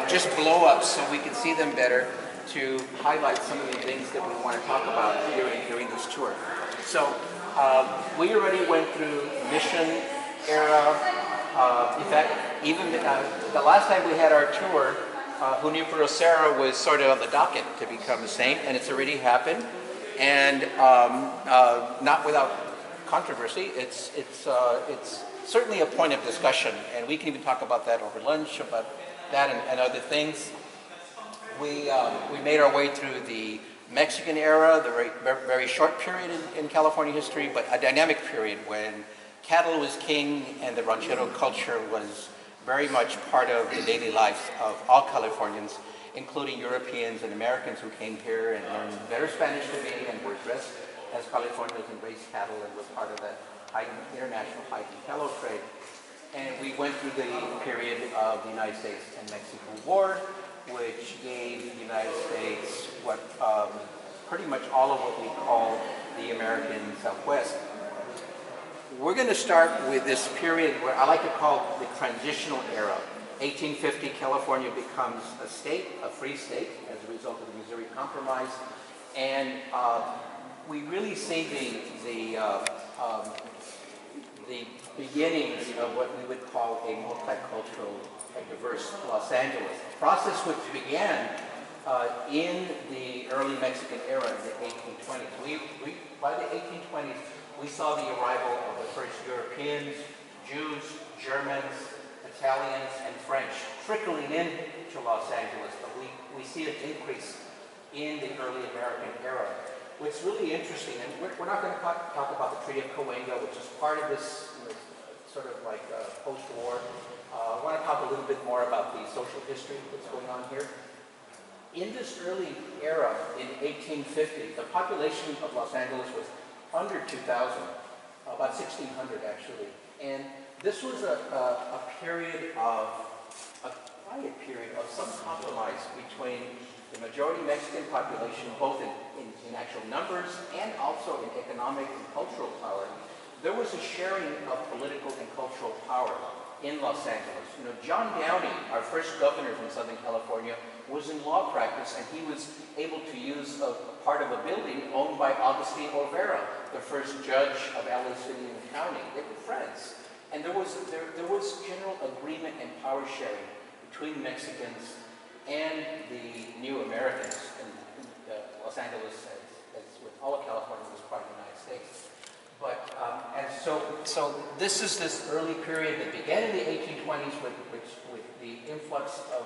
just blow up so we can see them better to highlight some of the things that we want to talk about during this tour. So we already went through Mission era. In fact, even the last time we had our tour, Junipero Serra was sort of on the docket to become a saint, and it's already happened, and not without controversy. It's certainly a point of discussion, and we can even talk about that over lunch, about that and other things. We made our way through the Mexican era, the very short period in California history, but a dynamic period when cattle was king and the ranchero culture was very much part of the daily life of all Californians, including Europeans and Americans who came here and learned better Spanish than me and were dressed as Californians and raised cattle and were part of that international hiking cattle trade. And we went through the period of the United States and Mexico War, which gave the United States what pretty much all of what we call the American Southwest. We're going to start with this period where I like to call the transitional era. 1850, California becomes a state, a free state, as a result of the Missouri Compromise, and we really see the beginnings of what we would call a multicultural, a diverse Los Angeles. A process which began in the early Mexican era in the 1820s. By the 1820s, we saw the arrival of the first Europeans, Jews, Germans, Italians, and French trickling into Los Angeles, but we see an increase in the early American era. What's really interesting, and we're not going to talk about the Treaty of Cahuenga, which is part of this sort of like post-war. I want to talk a little bit more about the social history that's going on here. In this early era, in 1850, the population of Los Angeles was under 2,000, about 1,600 actually. And this was a period of, a quiet period of some compromise between the majority Mexican population, both in actual numbers and also in economic and cultural power. There was a sharing of political and cultural power in Los Angeles. You know, John Downey, our first governor from Southern California, was in law practice, and he was able to use a part of a building owned by Agustin Olvera, the first judge of LA City and County. They were friends. And there was general agreement and power sharing between Mexicans and the new Americans. And Los Angeles, as with all of California, was part of the United States. But, and so this is this early period that began in the 1820s with the influx of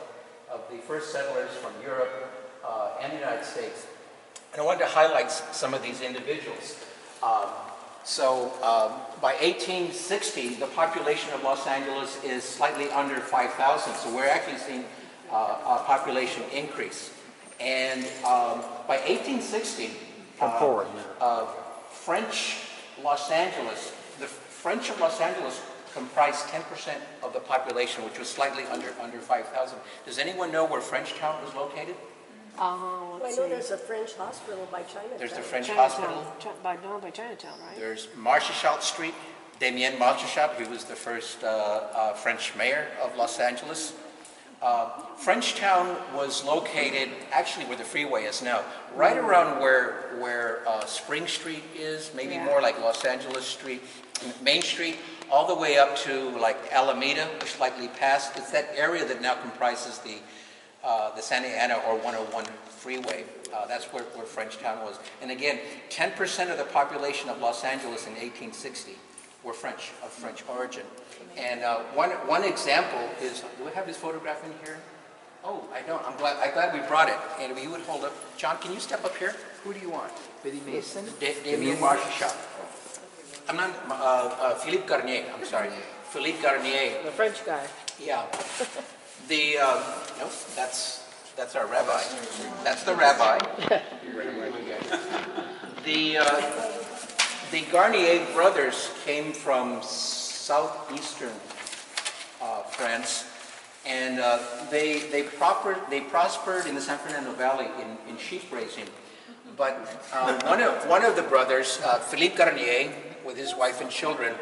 the first settlers from Europe and the United States. And I wanted to highlight some of these individuals. By 1860, the population of Los Angeles is slightly under 5,000. So we're actually seeing a population increase. And by 1860, French Los Angeles, the French of Los Angeles comprised 10% of the population, which was slightly under 5,000. Does anyone know where Frenchtown was located? I know there's a French hospital by Chinatown. There's the French hospital. By Chinatown, right? There's Marchechal Street. Damien Marchechal, who was the first French mayor of Los Angeles. Frenchtown was located actually where the freeway is now, right around where Spring Street is, maybe more like Los Angeles Street, Main Street, all the way up to like Alameda, or slightly past. It's that area that now comprises the Santa Ana or 101 freeway. That's where Frenchtown was. And again, 10% of the population of Los Angeles in 1860 were French, of French origin. And one example is, do we have this photograph in here? Oh, I don't. I'm glad we brought it. And if you would hold up, John, can you step up here? Who do you want? Biddy Mason? Damien Marchechal. I'm not, Philippe Garnier, I'm sorry. Philippe Garnier. The French guy. Yeah. Nope, that's our rabbi. That's the rabbi. The Garnier brothers came from southeastern France, and they prospered in the San Fernando Valley in sheep raising. But one of the brothers, Philippe Garnier, with his wife and children,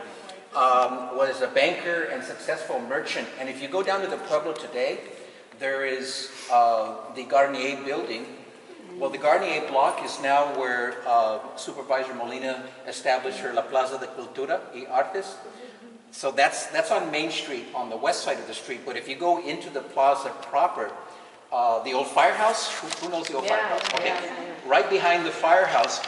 was a banker and successful merchant. And if you go down to the Pueblo today, There is the Garnier building. Well, the Garnier block is now where Supervisor Molina established her La Plaza de Cultura y Artes. So that's on Main Street, on the west side of the street. But if you go into the plaza proper, the old firehouse, who knows the old firehouse? Okay. Right behind the firehouse